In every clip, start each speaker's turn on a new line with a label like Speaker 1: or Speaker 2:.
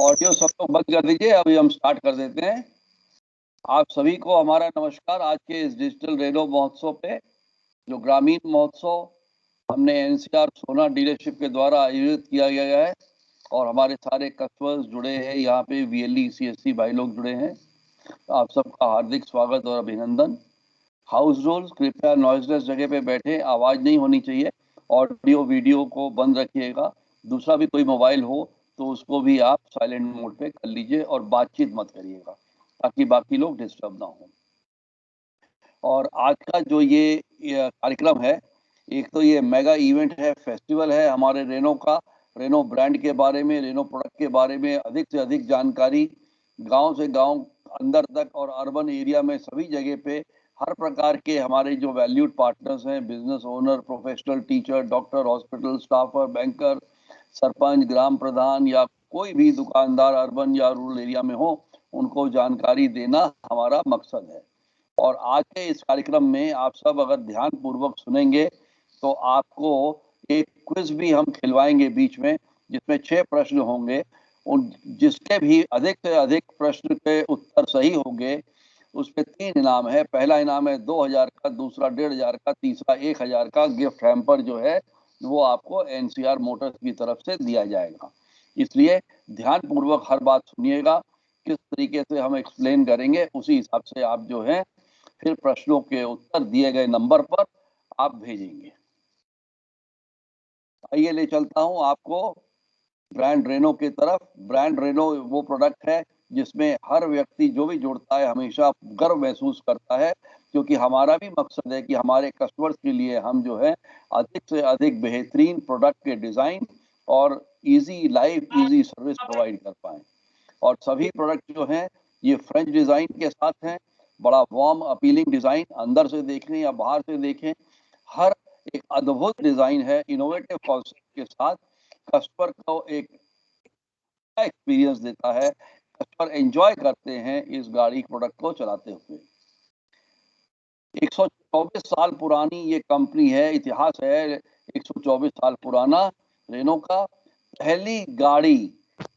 Speaker 1: Audio सब लोग बंद कर दीजिए। अभी हम स्टार्ट कर देते हैं। आप सभी को हमारा नमस्कार। आज के इस डिजिटल रेनो महोत्सव पे, जो ग्रामीण महोत्सव हमने एनसीआर सोना डीलरशिप के द्वारा आयोजित किया गया है और हमारे सारे कस्टमर्स जुड़े हैं, यहाँ पे वीएलई सीएससी भाई लोग जुड़े हैं। तो आप सबका हार्दिक स्वागत और अभिनंदन। हाउस रूल्स, कृपया नॉइजलेस जगह पे बैठे, आवाज नहीं होनी चाहिए। ऑडियो वीडियो को बंद रखिएगा। दूसरा भी कोई मोबाइल हो तो उसको भी आप साइलेंट मोड पे कर लीजिए और बातचीत मत करिएगा ताकि बाकी लोग डिस्टर्ब ना हो। और आज का जो ये कार्यक्रम है, एक तो ये मेगा इवेंट है, फेस्टिवल है हमारे रेनो का। रेनो ब्रांड के बारे में, रेनो प्रोडक्ट के बारे में अधिक से अधिक जानकारी गांव से गांव अंदर तक और अर्बन एरिया में सभी जगह पे हर प्रकार के हमारे जो वैल्यूड पार्टनर्स हैं, business owner, professional, teacher, doctor, hospital staffer, banker, sarpanch, ग्राम प्रधान या कोई भी दुकानदार अर्बन या रूरल एरिया में हो, उनको जानकारी देना हमारा मकसद है। और आज के इस कार्यक्रम में आप सब अगर ध्यान पूर्वक सुनेंगे तो आपको एक क्विज भी हम खिलवाएंगे बीच में, जिसमें 6 प्रश्न होंगे। उन जिसके भी अधिक से अधिक प्रश्न के उत्तर सही होंगे उस पे 3 इनाम है। पहला इनाम है 2000 का, दूसरा 1500 का, तीसरा 1000 का गिफ्ट हैम्पर जो है वो आपको एनसीआर मोटर्स की तरफ से दिया जाएगा। इसलिए ध्यान पूर्वक हर बात सुनिएगा। किस तरीके से हम एक्सप्लेन करेंगे उसी हिसाब से आप जो है फिर प्रश्नों के उत्तर दिए गए नंबर पर आप भेजेंगे। आइए ले चलता हूं आपको ब्रांड रेनो की तरफ। ब्रांड रेनो वो प्रोडक्ट है जिसमें हर व्यक्ति जो भी जुड़ता है हमेशा गर्व महसूस करता है, क्योंकि हमारा भी मकसद है कि हमारे कस्टमर्स के लिए हम जो है अधिक से अधिक बेहतरीन प्रोडक्ट के डिजाइन और easy life, easy service provide कर पाए। और सभी प्रोडक्ट जो हैं ये फ्रेंच डिजाइन के साथ हैं। बड़ा वार्म अपीलिंग डिजाइन, अंदर से देखें या बाहर से देखें, हर एक अद्भुत डिजाइन है, इनोवेटिव कॉन्सेप्ट के साथ कस्टमर को एक एक्सपीरियंस देता है। कस्टमर एंजॉय करते हैं इस गाड़ी प्रोडक्ट को चलाते हुए। 124 साल पुरानी ये कंपनी है, इतिहास है 124 साल पुराना रेनो का। पहली गाड़ी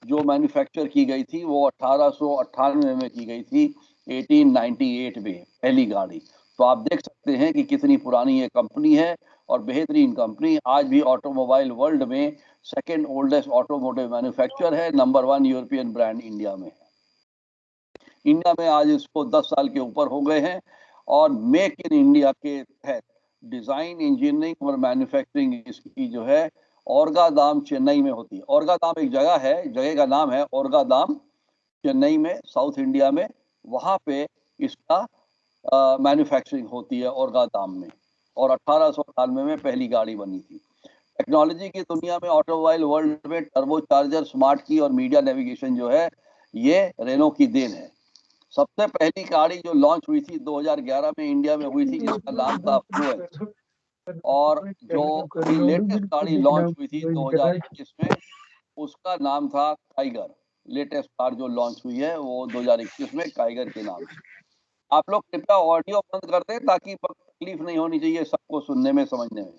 Speaker 1: जो मैन्युफैक्चर की गई थी वो 1898 में की गई थी, 1898 में पहली गाड़ी। तो आप देख सकते हैं कि कितनी पुरानी ये कंपनी है और बेहतरीन कंपनी। आज भी ऑटोमोबाइल वर्ल्ड में सेकेंड ओल्डेस्ट ऑटोमोटिव मैन्युफैक्चर है, नंबर 1 यूरोपियन ब्रांड इंडिया में है। इंडिया में आज इसको 10 साल के ऊपर हो गए हैं और मेक इन इंडिया के तहत डिजाइन, इंजीनियरिंग और मैन्युफैक्चरिंग इसकी जो है ओरगादाम चेन्नई में होती है। ओरगादाम एक जगह है, जगह का नाम है ओरगादाम, चेन्नई में, साउथ इंडिया में। वहां पे इसका मैन्युफैक्चरिंग होती है ओरगादाम में। और 1898 में पहली गाड़ी बनी थी। टेक्नोलॉजी की दुनिया में, ऑटोमोबाइल वर्ल्ड में टर्बो चार्जर, स्मार्ट की और मीडिया नेविगेशन जो है ये रेनो की देन है। सबसे पहली गाड़ी जो लॉन्च हुई थी 2011 में इंडिया में हुई थी, जिसका नाम था फ्लुएंस। और जो अभी लेटेस्ट गाड़ी लॉन्च हुई थी 2021 में उसका नाम था टाइगर। लेटेस्ट कार जो लॉन्च हुई है वो 2021 में टाइगर के नाम से। आप लोग कृपया ऑडियो बंद कर दें ताकि तकलीफ नहीं होनी चाहिए सबको सुनने में, समझने में।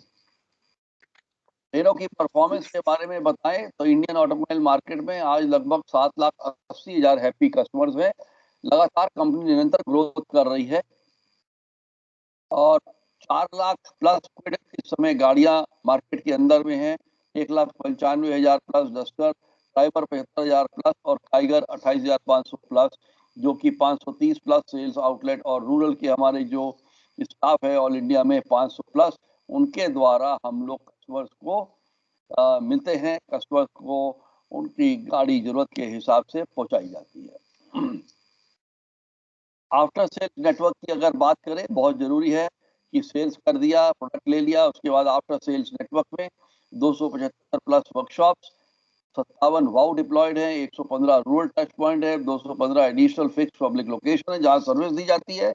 Speaker 1: रेनो की परफॉर्मेंस के बारे में बताएं तो इंडियन ऑटोमोबाइल मार्केट में आज लगभग 7,80,000 हैप्पी कस्टमर्स हैं। लगातार कंपनी निरंतर ग्रोथ कर रही है और 4 लाख प्लस इस समय गाड़ियां मार्केट के अंदर में हैं। 1,95,000 प्लस डस्टर, ड्राइवर 75,000 प्लस और टाइगर 28,500 प्लस, जो कि 530 प्लस सेल्स आउटलेट और रूरल के हमारे जो स्टाफ है ऑल इंडिया में 500 प्लस, उनके द्वारा हम लोग कस्टमर्स को मिलते हैं। कस्टमर्स को उनकी गाड़ी जरूरत के हिसाब से पहुंचाई जाती है। आफ्टर सेल्स नेटवर्क की अगर बात करें, बहुत जरूरी है कि सेल्स कर दिया, प्रोडक्ट ले लिया, उसके बाद आफ्टर सेल्स नेटवर्क में 275 प्लस वर्कशॉप्स, 57 वाउ डिप्लॉयड है, 115 रूरल टच पॉइंट है, 215 एडिशनल फिक्स पब्लिक लोकेशन है जहां सर्विस दी जाती है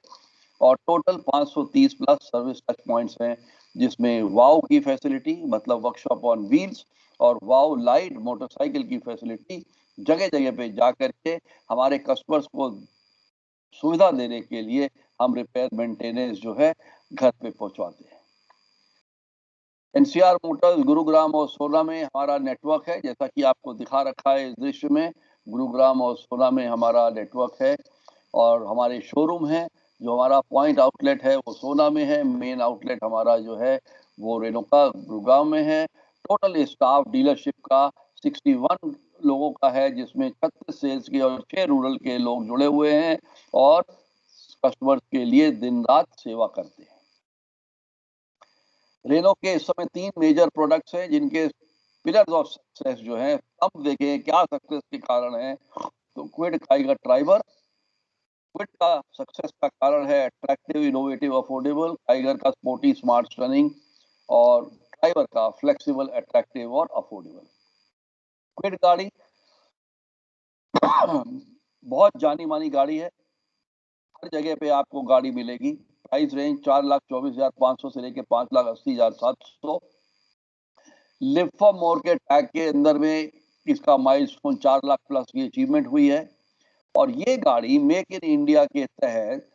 Speaker 1: और total 530 plus service touch points हैं, जिसमें वाउ की फैसिलिटी मतलब वर्कशॉप ऑन व्हील्स और वाउ लाइट मोटरसाइकिल की फैसिलिटी जगह जगह पे जा करके हमारे कस्टमर्स को सुविधा देने के लिए हम रिपेयर मेंटेनेंस जो है घर पे पहुंचवाते हैं। एनसीआर मोटर्स गुरुग्राम और सोलर में हमारा नेटवर्क है, जैसा कि आपको दिखा रखा है इस दृश्य में। गुरुग्राम और सोना में हमारा नेटवर्क है और हमारे शोरूम हैं। जो हमारा पॉइंट आउटलेट है वो सोना में है, मेन आउटलेट हमारा जो है वो रेणुका गुरुग्राम में है। टोटल स्टाफ डीलरशिप का 61 लोगों का है, जिसमें 36 सेल्स के और 6 रूरल के लोग जुड़े हुए हैं और कस्टमर्स के लिए दिन रात सेवा करते हैं। रेनो के इस समय 3 मेजर प्रोडक्ट्स हैं जिनके पिलर्स ऑफ सक्सेस जो हैं, अब देखें क्या सक्सेस के कारण है। तो क्विड टाइगर ट्राइबर, क्विड का सक्सेस का कारण है अट्रैक्टिव, इनोवेटिव, अफोर्डेबल। टाइगर का स्पोर्टी, स्मार्ट, स्टनिंग और ट्राइबर का फ्लेक्सिबल, अट्रैक्टिव और अफोर्डेबल। क्विड गाड़ी बहुत जानी मानी गाड़ी है, हर जगह पे आपको गाड़ी मिलेगी। प्राइस रेंज 4,24,500 से लेके 5,80,700। लिव फॉर मोर के टैग के अंदर में इसका माइलस्टोन 4 लाख प्लस की अचीवमेंट हुई है। और ये गाड़ी मेक इन इंडिया के तहत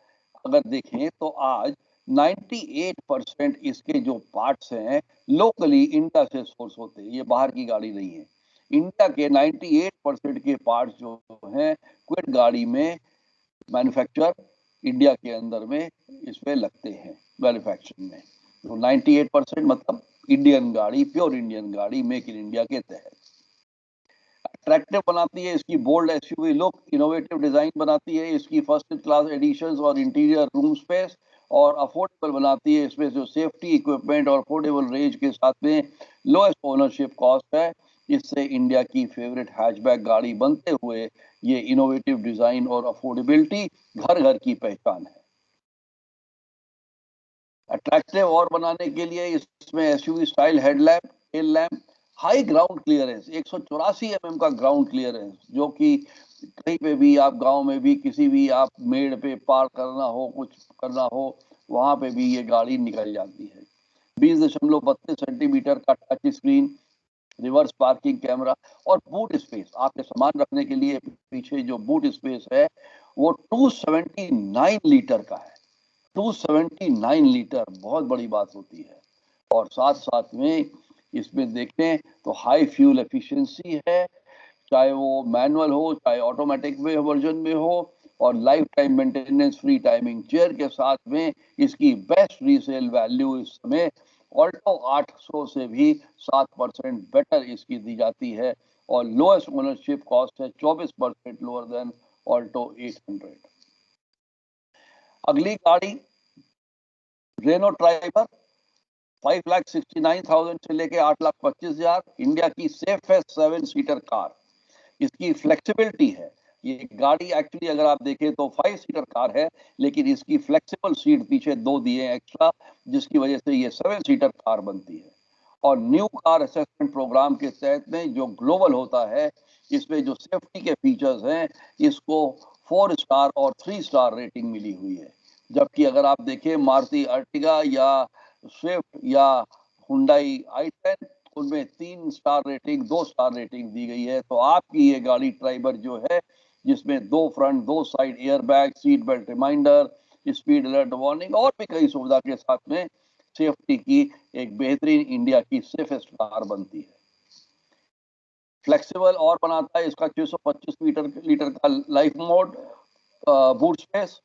Speaker 1: अगर देखें तो आज 98% इसके जो पार्ट्स हैं लोकली इंडिया से सोर्स होते हैं, ये बाहर की गाड़ी नहीं है। इंडिया के 98% के पार्ट्स जो हैं क्विड गाड़ी में मैन्युफैक्चर इंडिया के अंदर में इसमें लगते हैं मैन्युफैक्चरिंग में। तो 98% मतलब इंडियन गाड़ी, प्योर इंडियन गाड़ी, मेक इन इंडिया के तहत। अट्रैक्टिव बनाती है इसकी bold SUV look, innovative design बनाती है इसकी फर्स्ट क्लास एडिशंस और इंटीरियर रूम स्पेस, और अफोर्डेबल बनाती है इसमें जो सेफ्टी इक्विपमेंट और अफोर्डेबल रेंज के साथ में लोएस्ट ओनरशिप कॉस्ट है। इससे इंडिया की फेवरेट हैचबैक गाड़ी बनते हुए ये इनोवेटिव डिजाइन और अफोर्डेबिलिटी घर घर की पहचान है। अट्रैक्टिव और बनाने के लिए इसमें SUV style headlamp, tail lamp, high ground clearance, 184 mm का ग्राउंड क्लियरेंस, जो कि कहीं पे भी आप गांव में भी किसी भी आप मेड़ पे पार करना हो, कुछ करना हो, वहां पे भी ये गाड़ी निकल जाती है। 20.32 सेंटीमीटर का touch screen, reverse parking camera और बूट स्पेस, आपके सामान रखने के लिए पीछे जो बूट स्पेस है वो 279 लीटर का है। 279 लीटर बहुत बड़ी बात होती है। और साथ साथ में इसमें देखें तो हाई फ्यूल एफिशिएंसी है, चाहे वो मैनुअल हो चाहे ऑटोमेटिक में वर्जन में हो, और life time maintenance free timing chair के साथ में इसकी बेस्ट रीसेल वैल्यू इस समय ऑल्टो 800 से भी 7% बेटर इसकी दी जाती है, और लोएस्ट ओनरशिप कॉस्ट है 24% लोअर देन ऑल्टो 800। अगली गाड़ी रेनो ट्राइबर, 5,69,000 से लेके 8,25,000, इंडिया की सेफेस्ट 7 सीटर कार। इसकी फ्लेक्सिबिलिटी है, ये गाड़ी एक्चुअली अगर आप देखें तो 5 सीटर कार है, लेकिन इसकी फ्लेक्सिबल सीट पीछे 2 दिए एक्स्ट्रा, जिसकी वजह से ये 7 सीटर कार बनती है। और न्यू कार असेसमेंट प्रोग्राम के तहत में जो ग्लोबल होता है, इसमें जो सेफ्टी के फीचर्स हैं इसको 4 स्टार और 3 स्टार रेटिंग मिली हुई है। जबकि अगर आप देखें मारुति अर्टिगा या स्विफ्ट या हुंडई i10, उनमें 3 स्टार रेटिंग 2 स्टार रेटिंग दी गई है। तो आपकी ये गाड़ी ट्राइबर जो है, जिसमें 2 front 2 side airbag, seat belt reminder, speed alert warning और भी कई सुविधा के साथ में सेफ्टी की एक बेहतरीन इंडिया की सेफेस्ट कार बनती है। फ्लेक्सिबल और बनाता है इसका 625 लीटर का life mode, boot space,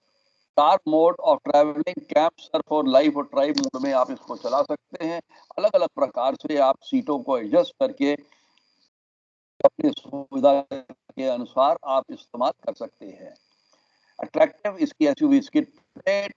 Speaker 1: car mode और ट्रैवलिंग, कैंप, सर्फ और लाइफ और ड्राइव मोड में आप इसको चला सकते हैं। अलग अलग प्रकार से आप सीटों को एडजस्ट करके अपनी सुविधा के अनुसार आप इस्तेमाल कर सकते हैं। अट्रैक्टिव इसकी SUV skid plate,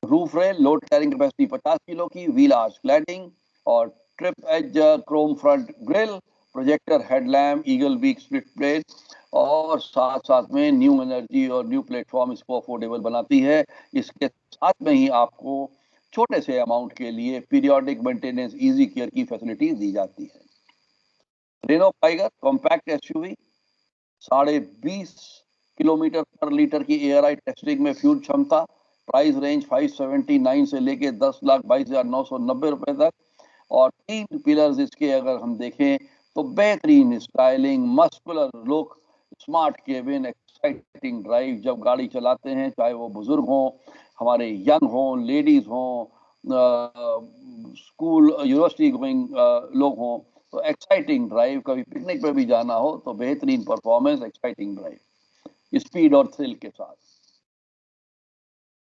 Speaker 1: roof rail, load carrying capacity 50 kilo की, व्हील आर्च क्लैडिंग और trip edge chrome front grille, projector headlamp, eagle beak split plate, और साथ साथ में न्यू एनर्जी और न्यू प्लेटफॉर्म इसको अफोर्डेबल बनाती है। इसके साथ में ही आपको छोटे से अमाउंट के लिए पीरियोडिक मेंटेनेंस, इजी केयर की फैसिलिटी दी जाती है। Renault Tiger compact SUV, 20.5 kilometre पर लीटर की एआरआई टेस्टिंग में फ्यूल क्षमता, प्राइस रेंज 579 से लेके 10,22,990 रुपए तक, और 3 पिलर्स इसके अगर हम देखें तो बेहतरीन styling, muscular look, smart cabin, exciting drive. जब गाड़ी चलाते हैं, चाहे वो बुजुर्ग हों, हमारे यंग हों, लेडीज हों, स्कूल यूनिवर्सिटी गोइंग लोग हों, तो एक्साइटिंग ड्राइव, कभी पिकनिक पे भी जाना हो तो बेहतरीन परफॉर्मेंस, एक्साइटिंग ड्राइव, स्पीड और थ्रिल के साथ।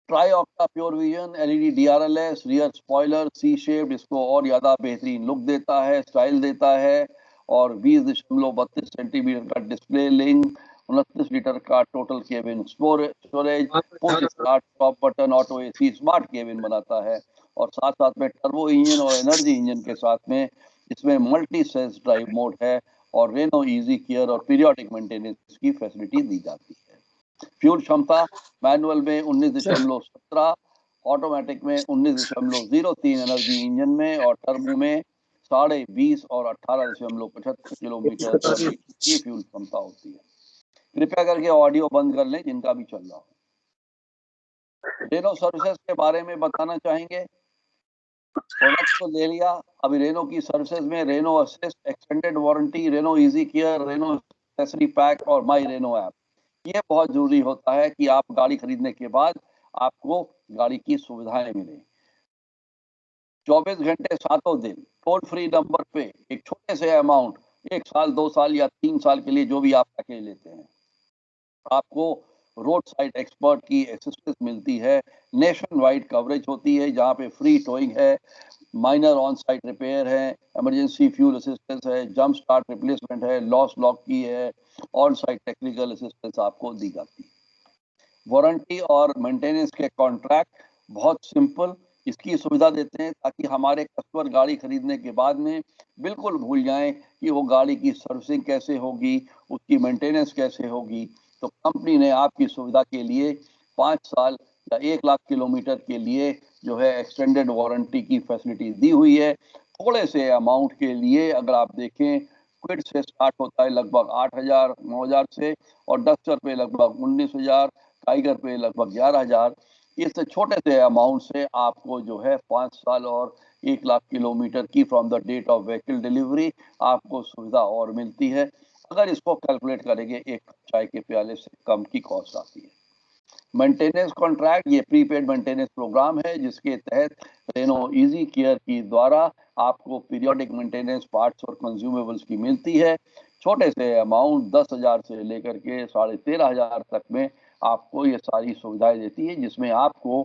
Speaker 1: Tri octa pure vision LED DRLs, rear spoiler C shaped, इसको और ज्यादा बेहतरीन लुक देता है, स्टाइल देता है। और 20.32 सेंटीमीटर का डिस्प्ले लिंक, 29 लीटर का total cabin storage, push start top button, auto AC, smart cabin बनाता है। और साथ साथ में टर्बो इंजन और एनर्जी इंजन के साथ में इसमें मल्टी सेंस ड्राइव मोड है और रेनो इजी केयर और पीरियोडिक मेंटेनेंस की फैसिलिटी दी जाती है। फ्यूल क्षमता मैनुअल में 19.17, ऑटोमेटिक में 19.03 एनर्जी इंजन में, और टर्बो में 20.5 और 18.75 किलोमीटर पर लीटर की फ्यूल क्षमता होती है। कृपया करके ऑडियो बंद कर लें जिनका भी चल रहा हो। रेनो सर्विसेज के बारे में बताना चाहेंगे। प्रोडक्ट तो ले लिया, अभी रेनो की सर्विसेज में Renault assist, extended warranty, Renault easy care, Renault accessory pack और माई रेनो ऐप। ये बहुत जरूरी होता है कि आप गाड़ी खरीदने के बाद आपको गाड़ी की सुविधाएं मिले। 24 घंटे 7 दिन टोल फ्री नंबर पे एक छोटे से अमाउंट, 1 साल 2 साल या 3 साल के लिए जो भी आप पैकेज लेते हैं, आपको रोड साइड एक्सपर्ट की असिस्टेंस मिलती है। नेशन वाइड कवरेज होती है जहाँ पे फ्री टोइंग है, माइनर ऑन साइट रिपेयर है, इमरजेंसी फ्यूल असिस्टेंस है, जंप स्टार्ट रिप्लेसमेंट है, लॉस लॉक की है, ऑन साइट टेक्निकल असिस्टेंस आपको दी जाती है। वारंटी और मेंटेनेंस के कॉन्ट्रैक्ट बहुत सिंपल इसकी सुविधा देते हैं ताकि हमारे कस्टमर गाड़ी खरीदने के बाद में बिल्कुल भूल जाएं कि वो गाड़ी की सर्विसिंग कैसे होगी, उसकी मेंटेनेंस कैसे होगी। तो कंपनी ने आपकी सुविधा के लिए 5 साल या 1 लाख किलोमीटर के लिए जो है एक्सटेंडेड वारंटी की फैसिलिटी दी हुई है। थोड़े से अमाउंट के लिए अगर आप देखें, क्विड से स्टार्ट होता है लगभग 8,000 9,000 से, और डस्टर पे लगभग 19,000, टाइगर पे लगभग 11,000। इस छोटे से अमाउंट से आपको जो है 5 साल और 1 लाख किलोमीटर की from the date of vehicle delivery आपको सुविधा और मिलती है। अगर इसको कैलकुलेट करेंगे एक चाय के प्याले से कम की कॉस्ट आती है। मेंटेनेंस कॉन्ट्रैक्ट ये प्रीपेड मेंटेनेंस प्रोग्राम है जिसके तहत रेनो इजी केयर की द्वारा आपको पीरियोडिक मेंटेनेंस पार्ट्स और कंज्यूमेबल्स की मिलती है। छोटे से अमाउंट 10,000 से लेकर के 13,500 तक में आपको ये सारी सुविधाएं देती है, जिसमें आपको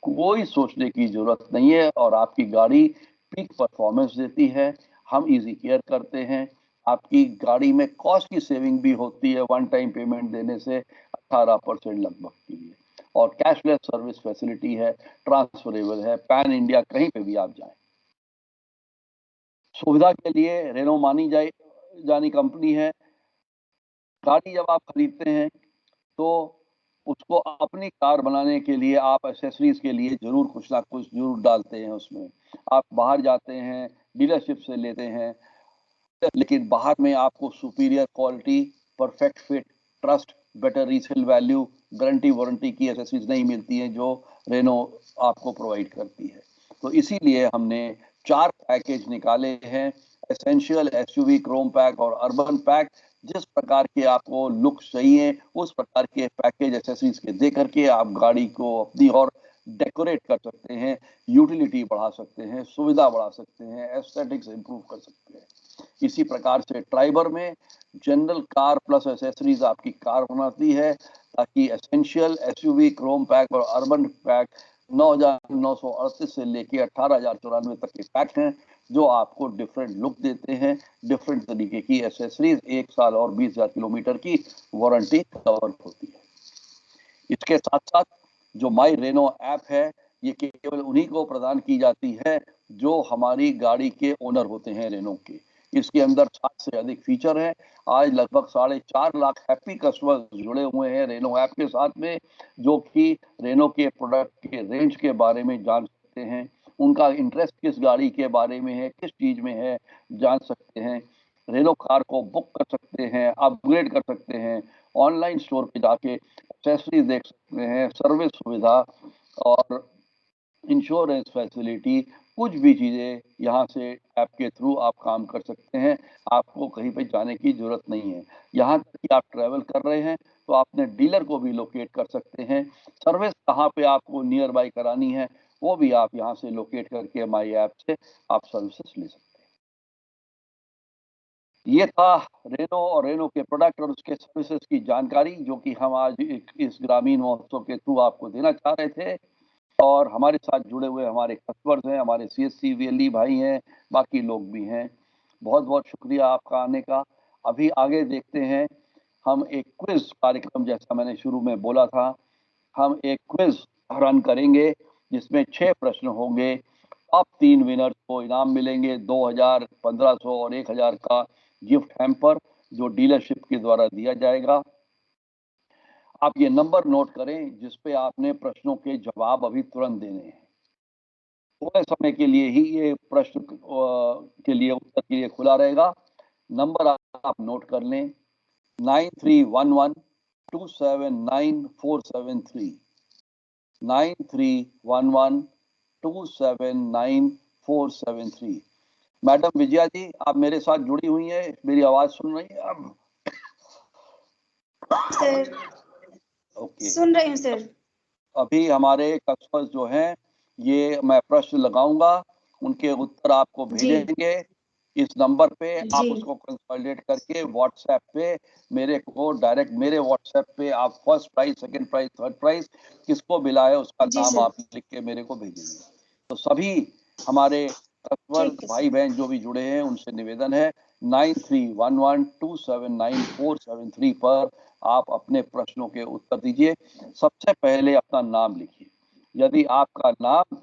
Speaker 1: कोई सोचने की जरूरत नहीं है और आपकी गाड़ी पीक परफॉर्मेंस देती है। हम इजी केयर करते हैं, आपकी गाड़ी में कॉस्ट की सेविंग भी होती है वन टाइम पेमेंट देने से 18% लगभग के लिए, और कैशलेस सर्विस फैसिलिटी है, ट्रांसफरेबल है, पैन इंडिया कहीं पे भी आप जाएं। सुविधा के लिए रेनो मानी जानी कंपनी है। गाड़ी जब आप खरीदते हैं तो उसको अपनी कार बनाने के लिए आप एक्सेसरीज के लिए जरूर कुछ ना कुछ जरूर डालते हैं उसमें। आप बाहर जाते हैं, डीलरशिप से लेते हैं, लेकिन बाहर में आपको superior quality, perfect fit, trust, better resale value, guarantee warranty की एसेसरीज नहीं मिलती हैं जो रेनो आपको प्रोवाइड करती है। तो इसीलिए हमने 4 पैकेज निकाले हैं, एसेंशियल, एसयूवी, क्रोम पैक और अर्बन पैक। जिस प्रकार के आपको लुक चाहिए उस प्रकार के पैकेज एसेसरीज के दे करके आप गाड़ी को अपनी और डेकोरेट कर सकते हैं, यूटिलिटी बढ़ा सकते हैं, सुविधा बढ़ा सकते हैं, एस्थेटिक्स इंप्रूव कर सकते हैं। इसी प्रकार से ट्राइबर में जनरल कार प्लस एसेसरीज आपकी कार बनाती है, ताकि एसेंशियल, एसयूवी, क्रोम पैक और अर्बन पैक 9,938 से लेके 18,094 तक के पैक हैं जो आपको डिफरेंट लुक देते हैं, डिफरेंट तरीके की एसेसरीज, 1 साल और 20,000 किलोमीटर की वारंटी कवर होती है। इसके साथ साथ जो माई रेनो ऐप है ये केवल उन्हीं को प्रदान की जाती है जो हमारी गाड़ी के ओनर होते हैं रेनो के। इसके अंदर 60 से अधिक फीचर हैं। आज लगभग 4.5 लाख हैप्पी कस्टमर्स जुड़े हुए हैं रेनो ऐप के साथ में, जो कि रेनो के प्रोडक्ट के रेंज के बारे में जान सकते हैं, उनका इंटरेस्ट किस गाड़ी के बारे में है, किस चीज में है, जान सकते हैं, रेनो कार को बुक कर सकते हैं, अपग्रेड कर सकते हैं, ऑनलाइन स्टोर पे जाके एक्सेसरीज देख सकते हैं, सर्विस सुविधा और इंश्योरेंस फैसिलिटी, कुछ भी चीज़ें यहाँ से ऐप के थ्रू आप काम कर सकते हैं। आपको कहीं पे जाने की ज़रूरत नहीं है। यहाँ तक कि आप ट्रैवल कर रहे हैं तो अपने डीलर को भी लोकेट कर सकते हैं। सर्विस कहाँ पे आपको नियर बाय करानी है वो भी आप यहाँ से लोकेट करके माई ऐप से आप सर्विसेज ले सकते हैं। ये था रेनो और रेनो के प्रोडक्ट और उसके सर्विसेज की जानकारी, जो कि हम आज इस ग्रामीण महोत्सव के थ्रू आपको देना चाह रहे थे। और हमारे साथ जुड़े हुए हमारे कस्टमर्स हैं, हमारे सीएससी वीएलई भाई हैं, बाकी लोग भी हैं। बहुत बहुत शुक्रिया आपका आने का। अभी आगे देखते हैं, हम एक क्विज कार्यक्रम, जैसा मैंने शुरू में बोला था, हम एक क्विज रन करेंगे जिसमें 6 प्रश्न होंगे। टॉप 3 विनर्स को इनाम मिलेंगे 2000, 1500 और 1000 का गिफ्ट हैम्पर, जो डीलरशिप के द्वारा दिया जाएगा। आप ये नंबर नोट करें जिस पे आपने प्रश्नों के जवाब अभी तुरंत देने हैं। थोड़े समय के लिए ही ये प्रश्न के लिए उत्तर के लिए खुला रहेगा। नंबर आप नोट कर लें, 9311279473, 9311279473। मैडम विजया जी, आप मेरे साथ जुड़ी हुई हैं, मेरी आवाज सुन रही है अब?
Speaker 2: सर
Speaker 1: ओके,
Speaker 2: सुन रही हूँ सर।
Speaker 1: अभी हमारे कस्टमर्स जो हैं, ये मैं प्रश्न लगाऊंगा, उनके उत्तर आपको
Speaker 2: जी
Speaker 1: भेजेंगे इस नंबर पे। आप
Speaker 2: जी
Speaker 1: उसको कंसोलिडेट करके व्हाट्सएप पे मेरे को डायरेक्ट, मेरे व्हाट्सएप पे आप first prize, second prize, third prize किसको मिला है उसका
Speaker 2: जी
Speaker 1: नाम
Speaker 2: सर,
Speaker 1: आप लिख के मेरे को भेजेंगे। तो सभी हमारे कस्टमर
Speaker 2: ठीक है
Speaker 1: भाई
Speaker 2: सर।
Speaker 1: बहन जो भी जुड़े हैं, उनसे निवेदन है 9311279473 पर आप अपने प्रश्नों के उत्तर दीजिए। सबसे पहले अपना नाम लिखिए। यदि आपका नाम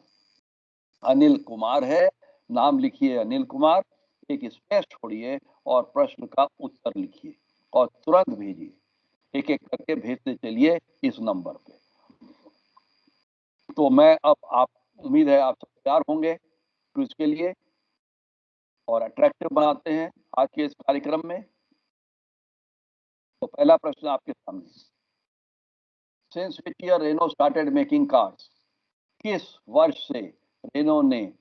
Speaker 1: अनिल कुमार है, नाम लिखिए अनिल कुमार, एक स्पेस छोड़िए और प्रश्न का उत्तर लिखिए और तुरंत भेजिए। एक एक करके भेजते चलिए इस नंबर पे। तो मैं अब आप, उम्मीद है आप सब तैयार होंगे क्विज के लिए और अट्रैक्टिव बनाते हैं आज के इस कार्यक्रम में। तो पहला प्रश्न आपके सामने, since which year Renault started making cars, किस वर्ष से रेनो ने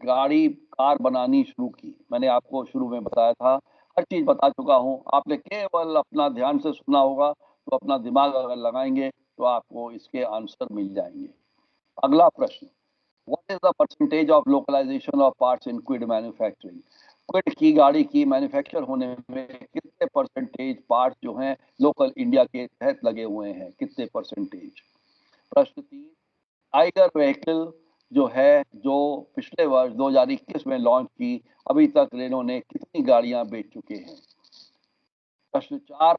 Speaker 1: कार बनानी शुरू की? मैंने आपको शुरू में बताया था, हर चीज बता चुका हूं, आपने केवल अपना ध्यान से सुना होगा, तो अपना दिमाग अगर लगाएंगे तो आपको इसके आंसर मिल जाएंगे। अगला प्रश्न, what is the percentage of localization of parts in Kwid manufacturing? Kwid की गाड़ी की मैन्युफैक्चर होने में कितने परसेंटेज पार्ट्स जो हैं लोकल इंडिया के तहत लगे हुए हैं, कितने परसेंटेज? प्रश्न 3, टाइगर व्हीकल जो है, जो पिछले वर्ष 2021 में लॉन्च की, अभी तक रेनो ने कितनी गाड़ियां बेच चुके हैं? प्रश्न 4,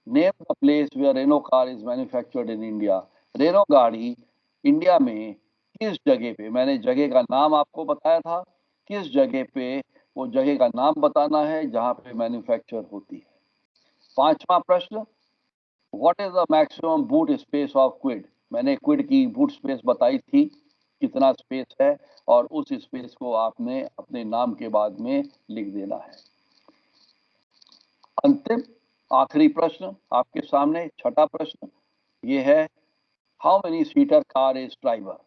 Speaker 1: name the place where Renault car is manufactured in India. Renault गाड़ी इंडिया में किस जगह पे, मैंने जगह का नाम आपको बताया था, किस जगह पे, वो जगह का नाम बताना है जहां पे मैन्युफैक्चर होती है। पांचवा प्रश्न, what is the maximum boot space of Kwid? मैंने क्विड की बूट स्पेस बताई थी, कितना स्पेस है, और उस स्पेस को आपने अपने नाम के बाद में लिख देना है। अंतिम आखिरी प्रश्न आपके सामने, छठा प्रश्न ये है, how many seater car is Triber?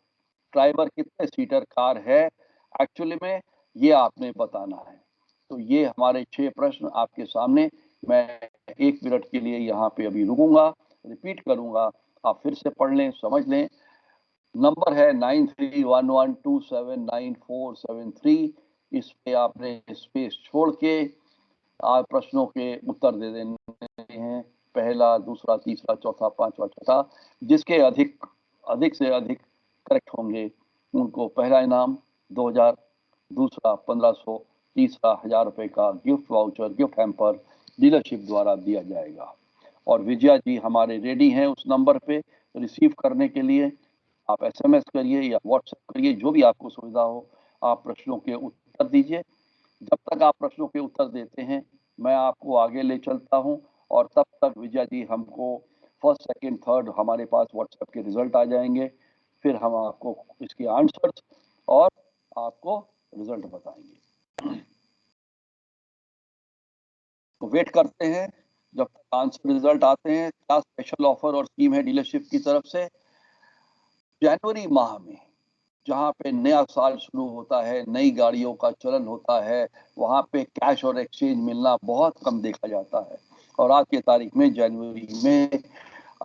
Speaker 1: Triber कितने सीटर कार है एक्चुअली में, ये आपने बताना है। तो ये हमारे 6 प्रश्न आपके सामने। मैं 1 मिनट के लिए यहाँ पे अभी रुकूंगा, रिपीट करूंगा, आप फिर से पढ़ लें, समझ लें। नंबर है 9311279473। इस पे आपने स्पेस छोड़ के आप प्रश्नों के उत्तर दे देने हैं, पहला, दूसरा, तीसरा, चौथा, पांचवा, छठा। जिसके अधिक से अधिक करेक्ट होंगे उनको पहला इनाम 2000, दूसरा 1500, तीसरा 1000 रुपए का gift voucher, gift hamper dealership द्वारा दिया जाएगा। और विजया जी हमारे रेडी हैं उस नंबर पे रिसीव करने के लिए। आप एसएमएस करिए या व्हाट्सएप करिए, जो भी आपको सुविधा हो, आप प्रश्नों के उत्तर दीजिए। जब तक आप प्रश्नों के उत्तर देते हैं, मैं आपको आगे ले चलता हूं, और तब तक विजय जी हमको फर्स्ट, सेकंड, थर्ड हमारे पास व्हाट्सएप के रिजल्ट आ जाएंगे, फिर हम आपको इसके आंसर्स और आपको रिजल्ट बताएंगे। तो वेट करते हैं जब तक आंसर रिजल्ट आते हैं। क्या स्पेशल ऑफर और स्कीम है डीलरशिप की तरफ से? जनवरी माह में जहाँ पे नया साल शुरू होता है, नई गाड़ियों का चलन होता है, वहाँ पे कैश और एक्सचेंज मिलना बहुत कम देखा जाता है। और आज की तारीख में जनवरी में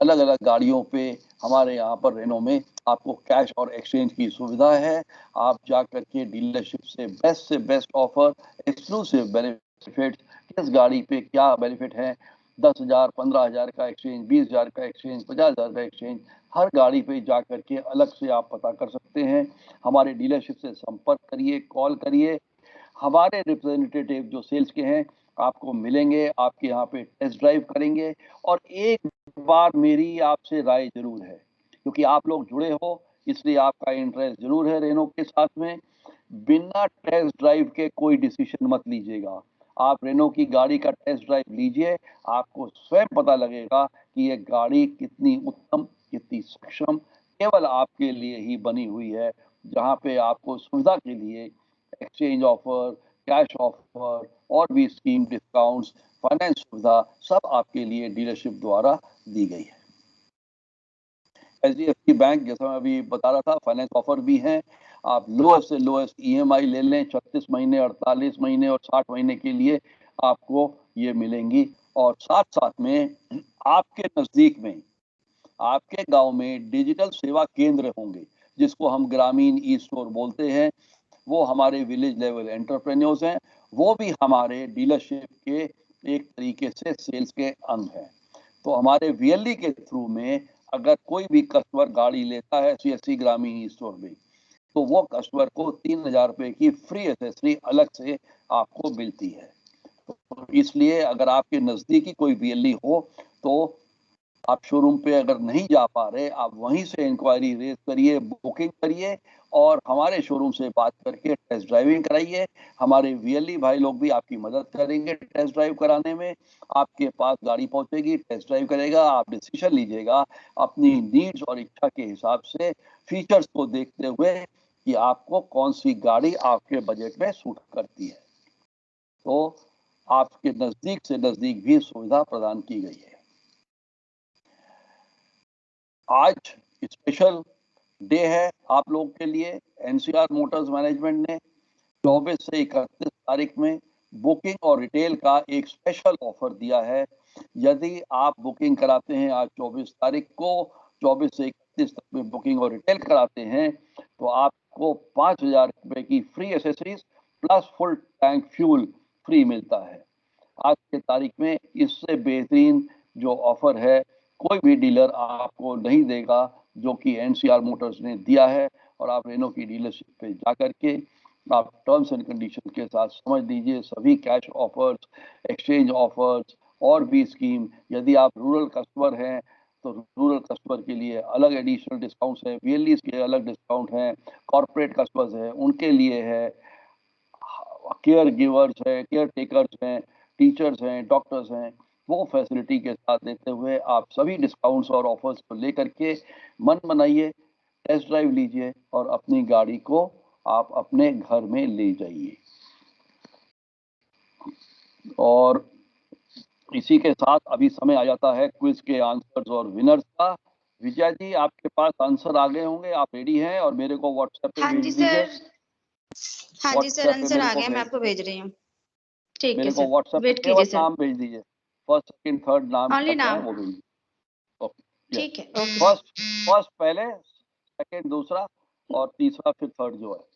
Speaker 1: अलग अलग गाड़ियों पे हमारे यहाँ पर रेनो में आपको कैश और एक्सचेंज की सुविधा है। आप जा करके डीलरशिप से best offer, exclusive benefit benefit, किस गाड़ी पे क्या बेनिफिट है, 10,000, 15,000 का एक्सचेंज, 20,000 का एक्सचेंज, 50,000 का एक्सचेंज, हर गाड़ी पे जा करके अलग से आप पता कर सकते हैं। हमारे डीलरशिप से संपर्क करिए, कॉल करिए। हमारे रिप्रेजेंटेटिव जो सेल्स के हैं आपको मिलेंगे, आपके यहाँ पे टेस्ट ड्राइव करेंगे। और एक बार मेरी आपसे राय जरूर है, क्योंकि आप लोग जुड़े हो इसलिए आपका इंटरेस्ट जरूर है रेनो के साथ में। बिना टेस्ट ड्राइव के कोई डिसीजन मत लीजिएगा। आप रेनो की गाड़ी का टेस्ट ड्राइव लीजिए, आपको स्वयं पता लगेगा कि ये गाड़ी कितनी उत्तम, कितनी सक्षम, केवल आपके लिए ही बनी हुई है। जहाँ पे आपको सुविधा के लिए एक्सचेंज ऑफर, कैश ऑफर और भी स्कीम, डिस्काउंट्स, फाइनेंस सुविधा सब आपके लिए डीलरशिप द्वारा दी गई है। एचडीएफसी बैंक, जैसा मैं अभी बता रहा था, फाइनेंस ऑफर भी हैं। आप लोएस्ट से लोएस्ट ईएमआई ले लें, 36 महीने, 48 महीने और 60 महीने के लिए आपको ये मिलेंगी। और साथ साथ में आपके नजदीक में, आपके गांव में डिजिटल सेवा केंद्र होंगे, जिसको हम ग्रामीण ई स्टोर बोलते हैं। वो हमारे विलेज लेवल एंटरप्रेन्योर्स हैं, वो भी हमारे डीलरशिप के एक तरीके से सेल्स के अंग हैं। तो हमारे वीएलडी के थ्रू में अगर कोई भी कस्टमर गाड़ी लेता है सीएससी ग्रामीण स्टोर में, तो वो कस्टमर को 3,000 रुपए की फ्री एसेसरी अलग से आपको मिलती है। तो इसलिए अगर आपके नजदीकी कोई वीएलडी हो तो आप शोरूम पे अगर नहीं जा पा रहे, आप वहीं से इंक्वायरी रेज करिए, बुकिंग करिए और हमारे शोरूम से बात करके टेस्ट ड्राइविंग कराइए। हमारे वीएलई भाई लोग भी आपकी मदद करेंगे टेस्ट ड्राइव कराने में। आपके पास गाड़ी पहुंचेगी, टेस्ट ड्राइव करेगा, आप डिसीजन लीजिएगा अपनी नीड्स और इच्छा के हिसाब से, फीचर्स को देखते हुए कि आपको कौन सी गाड़ी आपके बजट में सूट करती है। तो आपके नजदीक से नजदीक भी सुविधा प्रदान की गई है। आज स्पेशल डे है आप लोगों के लिए। एनसीआर मोटर्स मैनेजमेंट ने 24 से 31 तारीख में बुकिंग और रिटेल का एक स्पेशल ऑफर दिया है। यदि आप बुकिंग कराते हैं आज 24 तारीख को, 24 से 31 तक में बुकिंग और रिटेल कराते हैं, तो आपको 5,000 रुपए की free accessories plus full tank fuel free मिलता है। आज के तारीख में इससे बेहतरीन जो ऑफर है कोई भी डीलर आपको नहीं देगा, जो कि एनसीआर मोटर्स ने दिया है। और आप रेनो की डीलरशिप पे जा करके आप टर्म्स एंड कंडीशन के साथ समझ लीजिए सभी कैश ऑफर्स, एक्सचेंज ऑफर्स और भी स्कीम। यदि आप रूरल कस्टमर हैं तो रूरल कस्टमर के लिए अलग एडिशनल डिस्काउंट्स हैं, वीएलईज के अलग डिस्काउंट हैं, कॉर्पोरेट कस्टमर्स हैं उनके लिए है, केयर गिवर्स हैं, केयर टेकर्स हैं, टीचर्स हैं, डॉक्टर्स हैं, वो फैसिलिटी के साथ देते हुए आप सभी डिस्काउंट्स और ऑफर्स को लेकर के मन बनाइए, टेस्ट ड्राइव लीजिए और अपनी गाड़ी को आप अपने घर में ले जाइए। और इसी के साथ अभी समय आ जाता है क्विज के आंसर्स और विनर्स का। विजया जी, आपके पास आंसर आ गए होंगे, आप रेडी हैं और मेरे को व्हाट्सएप पे
Speaker 2: हाँ
Speaker 1: भेज
Speaker 2: जी
Speaker 1: दीजिए।
Speaker 2: सर, हाँ जी सर,
Speaker 1: व्हाट्सएप पे
Speaker 2: आंसर
Speaker 1: मेरे
Speaker 2: आ
Speaker 1: को
Speaker 2: गया, मैं
Speaker 1: भेज
Speaker 2: आपको भेज रही हूँ। ठीक है
Speaker 1: मेरे को
Speaker 2: सर,
Speaker 1: व्हाट्सएप पे
Speaker 2: वेट
Speaker 1: केवल
Speaker 2: कीजिए सर।
Speaker 1: नाम भेज दीजिए, फर्स्ट सेकंड थर्ड नाम
Speaker 2: ओनली
Speaker 1: तक है
Speaker 2: नाम।
Speaker 1: वो भेज दीजिए। Okay, yes.
Speaker 2: ठीक है, ओके सर।
Speaker 1: फर्स्ट फर्स्ट पहले, सेकंड दूसरा और तीसरा फिर थर्ड जो है।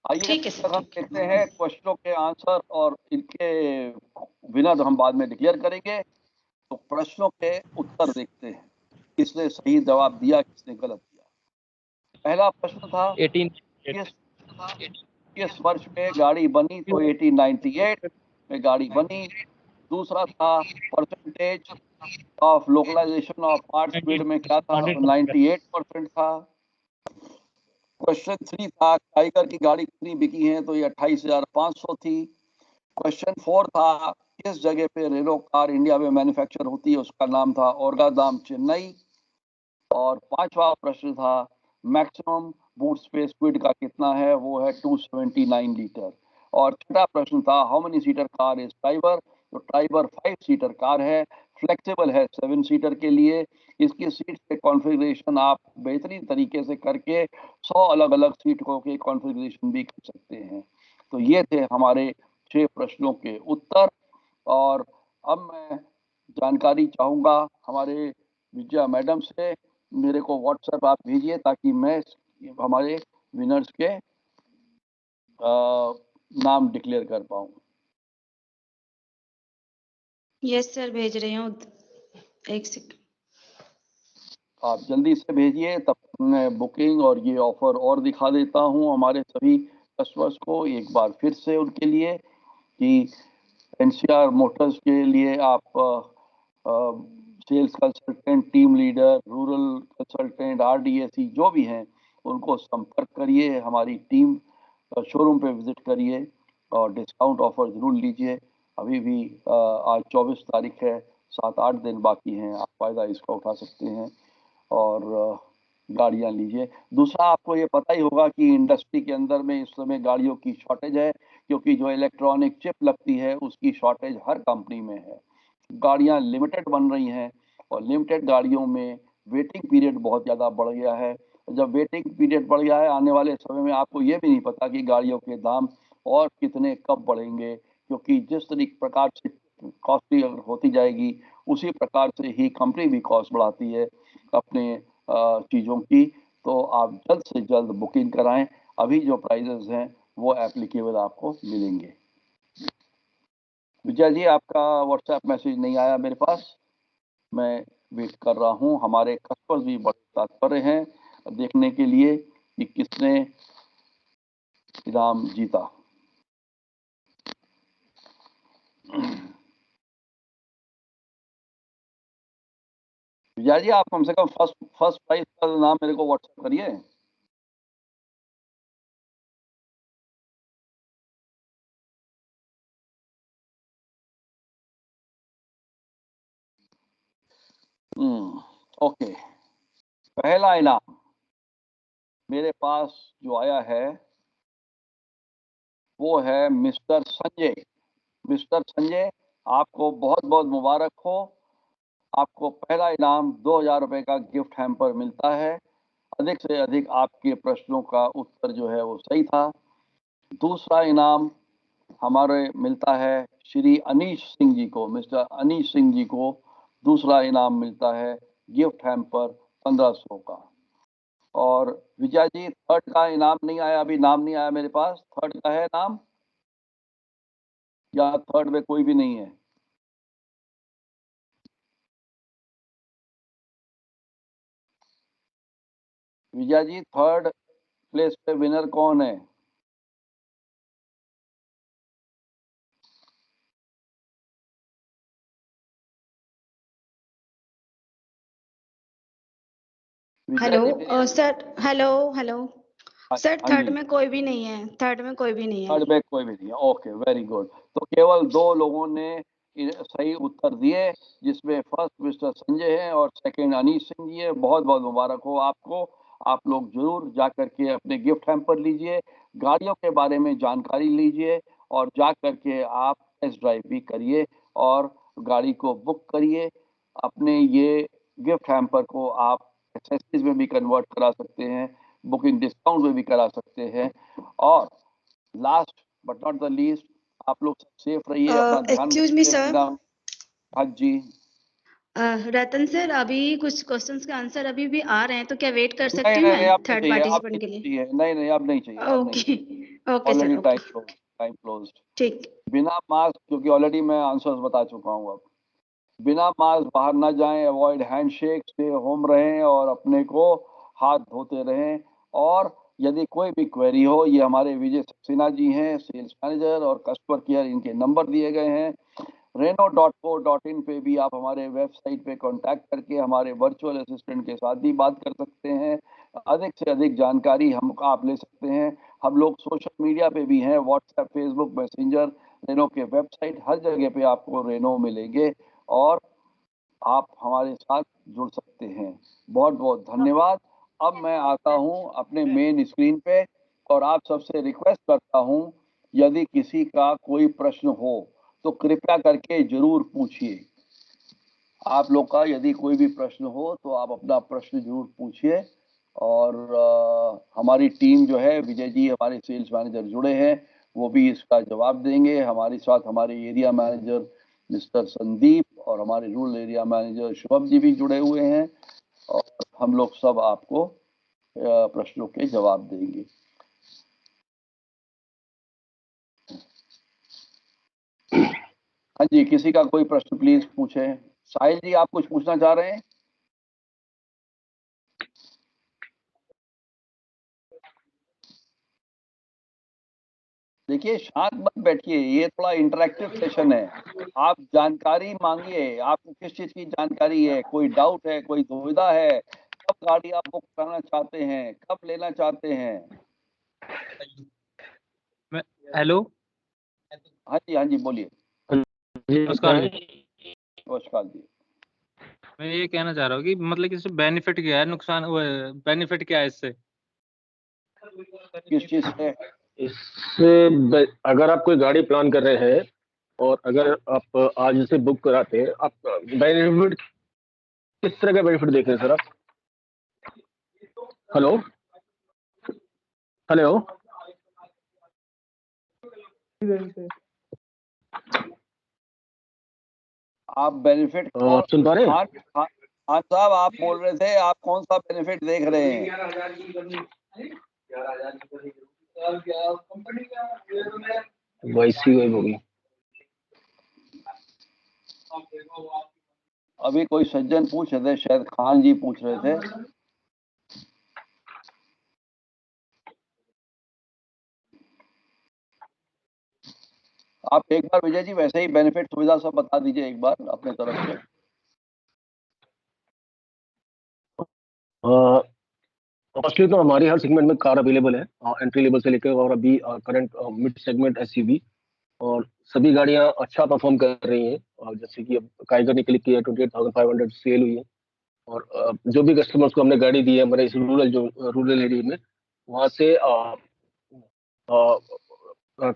Speaker 1: आइए
Speaker 2: ठीक
Speaker 1: तब
Speaker 2: है सर,
Speaker 1: तक हम
Speaker 2: ठीक है।
Speaker 1: देखते हैं क्वेश्चनों के आंसर और इनके विनर हम बाद में डिक्लेयर करेंगे। तो प्रश्नों के उत्तर देखते हैं, किसने सही जवाब दिया, किसने गलत दिया। पहला प्रश्न था
Speaker 3: 1898
Speaker 1: किस किस वर्ष में गाड़ी बनी, तो 1898 में गाड़ी बनी। दूसरा था percentage of localization of parts बिड में क्या था, 98% था। क्वेश्चन 3 था टाइगर की गाड़ी कितनी बिकी है, तो ये 28,500 थी। क्वेश्चन 4 था किस जगह पे रेनो कार इंडिया में मैन्युफैक्चर होती है, उसका नाम था ओरगादाम, चेन्नई। और पांचवा प्रश्न था मैक्सिमम बूट स्पेस क्विड का कितना है, वो है 279 लीटर। और छठा प्रश्न था how many seater car is Triber, तो ट्राइबर 5 सीटर कार है, फ्लेक्सिबल है 7 सीटर के लिए। इसकी सीट के कॉन्फ़िगरेशन आप बेहतरीन तरीके से करके 100 अलग अलग सीटों के कॉन्फ़िगरेशन भी कर सकते हैं। तो ये थे हमारे 6 प्रश्नों के उत्तर। और अब मैं जानकारी चाहूंगा हमारे विजया मैडम से। मेरे को व्हाट्सएप आप भेजिए ताकि मैं हमारे विनर्स के नाम डिक्लेयर कर पाऊँ।
Speaker 2: यस सर, भेज रही हूँ। एक सेकंड।
Speaker 1: आप जल्दी से भेजिए, तब मैं बुकिंग और ये ऑफर और दिखा देता हूँ हमारे सभी कस्टमर्स को एक बार फिर से उनके लिए कि एनसीआर मोटर्स के लिए आप sales consultant, team leader, rural consultant, RDAC जो भी हैं उनको संपर्क करिए, हमारी टीम शोरूम पे विजिट करिए और डिस्काउंट ऑफर ज़रूर लीजिए। अभी भी आज 24 तारीख है, 7-8 दिन बाकी हैं, आप फ़ायदा इसका उठा सकते हैं और गाड़ियाँ लीजिए। दूसरा, आपको ये पता ही होगा कि इंडस्ट्री के अंदर में इस समय गाड़ियों की शॉर्टेज है, क्योंकि जो इलेक्ट्रॉनिक चिप लगती है उसकी शॉर्टेज हर कंपनी में है। गाड़ियाँ लिमिटेड बन रही हैं और लिमिटेड गाड़ियों में वेटिंग पीरियड बहुत ज़्यादा बढ़ गया है। जब वेटिंग पीरियड बढ़ गया है, आने वाले समय में आपको ये भी नहीं पता कि गाड़ियों के दाम और कितने कब बढ़ेंगे, क्योंकि जिस प्रकार से कॉस्टली होती जाएगी उसी प्रकार से ही कंपनी भी कॉस्ट बढ़ाती है अपने चीज़ों की। तो आप जल्द से जल्द बुकिंग कराएं, अभी जो प्राइजेस हैं वो एप्लीकेबल आपको मिलेंगे। विजय जी, आपका व्हाट्सएप मैसेज नहीं आया मेरे पास, मैं वेट कर रहा हूँ। हमारे कस्टमर्स भी बड़े तत्पर हैं देखने के लिए कि किसने इनाम जीता। विजय जी, आप कम से कम फर्स्ट प्राइज का नाम मेरे को व्हाट्सएप करिए। ओके, पहला इनाम मेरे पास जो आया है वो है मिस्टर संजय। मिस्टर संजय, आपको बहुत बहुत मुबारक हो। आपको पहला इनाम 2000 रुपए का गिफ्ट हैम्पर मिलता है। अधिक से अधिक आपके प्रश्नों का उत्तर जो है वो सही था। दूसरा इनाम हमारे मिलता है श्री अनीश सिंह जी को। मिस्टर अनीश सिंह जी को दूसरा इनाम मिलता है गिफ्ट हैम्पर 1500 का। और विजय जी, थर्ड का इनाम नहीं आया, अभी नाम नहीं आया मेरे पास। थर्ड का है नाम या थर्ड में कोई भी नहीं है? विजय जी, थर्ड प्लेस पे विनर कौन है? विजय
Speaker 2: हेलो
Speaker 1: जी मेरी
Speaker 2: सर, हेलो हेलो
Speaker 1: हाँ
Speaker 2: सर,
Speaker 1: हाँ
Speaker 2: थर्ड
Speaker 1: जी,
Speaker 2: में कोई भी नहीं है। थर्ड में कोई भी नहीं है।
Speaker 1: थर्ड में कोई भी नहीं है। Okay, very good. तो केवल दो लोगों ने सही उत्तर दिए, जिसमें फर्स्ट मिस्टर संजय है और सेकंड अनीश सिंह जी है। बहुत बहुत मुबारक हो आपको। आप लोग जरूर जा करके अपने गिफ्ट हैम्पर लीजिए, गाड़ियों के बारे में जानकारी लीजिए और जा करके आप टेस्ट ड्राइव भी करिए और गाड़ी को बुक करिए। अपने ये गिफ्ट हैम्पर को आप एक्सेसरीज में भी कन्वर्ट करा सकते हैं, बुकिंग डिस्काउंट में भी करा सकते हैं। और last but not the least, आप लोग सेफ रहिए, अपना ध्यान
Speaker 2: एक्सक्यूज मी
Speaker 1: रखिए
Speaker 2: सर।
Speaker 1: अपना। हाँ जी।
Speaker 2: रतन सर, अभी कुछ क्वेश्चंस के आंसर अभी भी आ रहे हैं, तो क्या वेट कर
Speaker 1: नहीं
Speaker 2: सकती हूँ
Speaker 1: नहीं
Speaker 2: मैं
Speaker 1: नहीं, अब नहीं
Speaker 2: थर्ड
Speaker 1: चाहिए, अब नहीं
Speaker 2: पार्टिसिपेंट के लिए?
Speaker 1: चाहिए, नहीं नहीं, अब नहीं चाहिए, अब नहीं
Speaker 2: ओके।
Speaker 1: चाहिए।
Speaker 2: Okay
Speaker 1: already
Speaker 2: sir,
Speaker 1: time
Speaker 2: okay.
Speaker 1: Close, time closed.
Speaker 2: ठीक।
Speaker 1: बिना मास्क, क्योंकि ऑलरेडी मैं आंसर्स बता चुका हूँ। अब बिना मास्क बाहर ना जाएं, अवॉइड हैंडशेक, स्टे होम रहें और अपने को हाथ धोते रहें। और यदि कोई भी क्वेरी हो, ये हमारे विजय सक्सेना जी हैं, सेल्स मैनेजर और कस्टमर केयर, इनके नंबर दिए गए हैं। renault.co.in पे भी आप हमारे वेबसाइट पे कांटेक्ट करके हमारे वर्चुअल असिस्टेंट के साथ भी बात कर सकते हैं। अधिक से अधिक जानकारी हम आप ले सकते हैं। हम लोग सोशल मीडिया पे भी हैं, व्हाट्सएप, फेसबुक, मैसेंजर, रेनो के वेबसाइट, हर जगह पे आपको रेनो मिलेंगे और आप हमारे साथ जुड़ सकते हैं। बहुत बहुत धन्यवाद। अब मैं आता हूं अपने मेन स्क्रीन पे और आप सबसे रिक्वेस्ट करता हूं, यदि किसी का कोई प्रश्न हो तो कृपया करके जरूर पूछिए। आप लोग का यदि कोई भी प्रश्न हो तो आप अपना प्रश्न जरूर पूछिए। और हमारी टीम जो है, विजय जी हमारे सेल्स मैनेजर जुड़े हैं, वो भी इसका जवाब देंगे। हमारे साथ हमारे एरिया मैनेजर मिस्टर संदीप और हमारे rural area manager Shubham ji भी जुड़े हुए हैं और हम लोग सब आपको प्रश्नों के जवाब देंगे। हाँ जी, किसी का कोई प्रश्न प्लीज पूछे। साहिल जी, आप कुछ पूछना चाह रहे हैं? देखिए, शांत मत बैठिए, ये थोड़ा इंटरेक्टिव सेशन है। आप जानकारी मांगिए, आपको किस चीज की जानकारी है, कोई डाउट है, कोई दुविधा है, कब गाड़ी आप बुक कराना चाहते हैं, कब लेना चाहते हैं?
Speaker 3: हेलो।
Speaker 1: हाँ जी, बोलिए।
Speaker 3: नमस्कार जी।
Speaker 1: नमस्कार जी।
Speaker 3: मैं ये कहना चाह रहा हूँ कि मतलब कि इससे बेनिफिट क्या है, नुकसान बेनिफिट क्या है इससे?
Speaker 1: किस चीज से?
Speaker 4: इससे अगर आप कोई गाड़ी प्लान कर रहे हैं और अगर आप आज से बुक कराते हैं, आप बेनिफिट किस तरह का बेनिफिट देख रहे हैं सर आप? Hello hello.
Speaker 1: आप बेनिफिट
Speaker 4: आप सुन पा रहे हैं?
Speaker 1: हाँ साहब, आप बोल रहे थे, आप कौन सा बेनिफिट देख रहे हैं?
Speaker 4: वैसी वही होगी।
Speaker 1: अभी कोई सज्जन पूछ रहे थे, शायद खान जी पूछ रहे थे। आप एक बार विजय जी वैसे ही बेनिफिट सुविधा सब बता दीजिए एक बार अपने तरफ से।
Speaker 4: फर्स्टली तो हमारी हर सेगमेंट में कार अवेलेबल है, एंट्री लेवल से लेकर और अभी करंट मिड सेगमेंट एसयूवी, और सभी गाड़ियां अच्छा परफॉर्म कर रही हैं। और जैसे कि अब काइगर ने क्लिक किया, 28,500 सेल हुई है। और जो भी कस्टमर्स को हमने गाड़ी दी है हमारे इस रूरल एरिया में, वहाँ से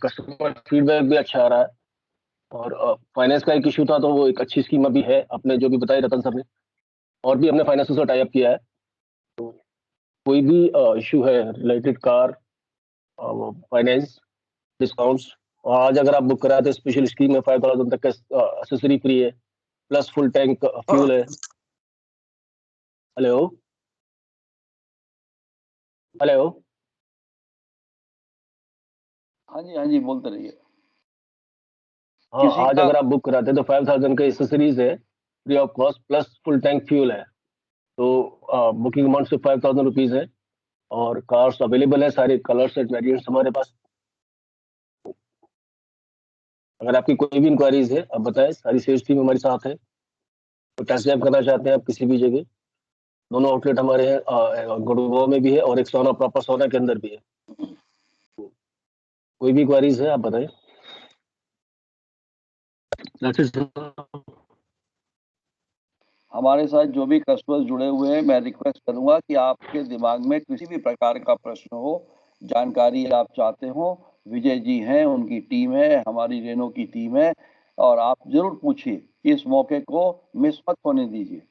Speaker 4: कस्टमर फीडबैक भी अच्छा आ रहा है। और फाइनेंस का एक इशू था, तो वो एक अच्छी स्कीम अभी है, आपने जो भी बताई रतन सर ने। और भी हमने फाइनेंस से टाई अप किया है, तो कोई भी इशू है रिलेटेड कार फाइनेंस डिस्काउंट्स, और आज अगर आप बुक कराते हैं स्पेशल स्कीम में 5,000 तक का एक्सेसरी फ्री है, प्लस फुल टैंक फ्यूल है। Hello hello.
Speaker 1: हाँ जी, बोलते रहिए।
Speaker 4: हाँ, आज अगर आप बुक कराते हैं तो 5,000 का एक्सेसरीज है free of cost, plus full tank fuel है। तो बुकिंग अमाउंट सिर्फ 5,000 रुपीज है, और कार्स अवेलेबल है, सारे कलर्स एंड वेरिएंट्स हमारे पास। अगर आपकी कोई भी इंक्वायरीज है आप बताएं, सारी सेल्स टीम हमारे साथ है। तो टेस्ट ड्राइव करना चाहते हैं आप किसी भी जगह, दोनों आउटलेट हमारे हैं, गुड़गांव में भी है और एक सोना प्रॉपर सोना के अंदर भी है। कोई भी क्वारीज है आप बताएं।
Speaker 1: हमारे साथ जो भी कस्टमर्स जुड़े हुए हैं, मैं रिक्वेस्ट करूंगा कि आपके दिमाग में किसी भी प्रकार का प्रश्न हो, जानकारी आप चाहते हो, विजय जी हैं, उनकी टीम है, हमारी रेनो की टीम है, और आप जरूर पूछिए, इस मौके को मिस मत होने दीजिए।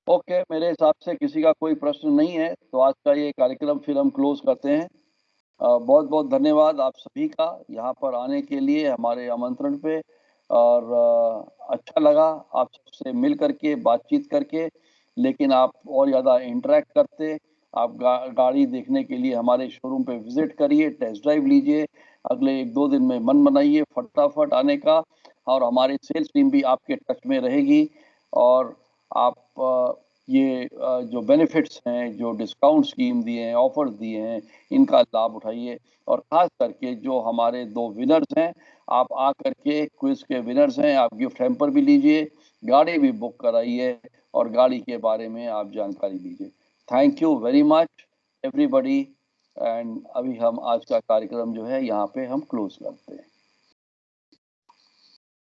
Speaker 1: ओके, मेरे हिसाब से किसी का कोई प्रश्न नहीं है, तो आज का ये कार्यक्रम फिर हम क्लोज करते हैं। बहुत बहुत धन्यवाद आप सभी का यहाँ पर आने के लिए हमारे आमंत्रण पे, और अच्छा लगा आप सबसे मिल करके, बातचीत करके। लेकिन आप और ज़्यादा इंटरेक्ट करते, आप गाड़ी देखने के लिए हमारे शोरूम पे विजिट करिए, टेस्ट ड्राइव लीजिए, अगले 1-2 दिन में मन बनाइए फटाफट आने का, और हमारी सेल्स टीम भी आपके टच में रहेगी। और आप ये जो बेनिफिट्स हैं, जो डिस्काउंट स्कीम दिए हैं, ऑफर्स दिए हैं, इनका लाभ उठाइए। और ख़ास करके जो हमारे 2 विनर्स हैं, आप आकर के क्विज के विनर्स हैं, आप गिफ्ट हैम्पर भी लीजिए, गाड़ी भी बुक कराइए, और गाड़ी के बारे में आप जानकारी लीजिए। Thank you very much everybody. And अभी हम आज का कार्यक्रम जो है यहाँ पे हम क्लोज करते हैं।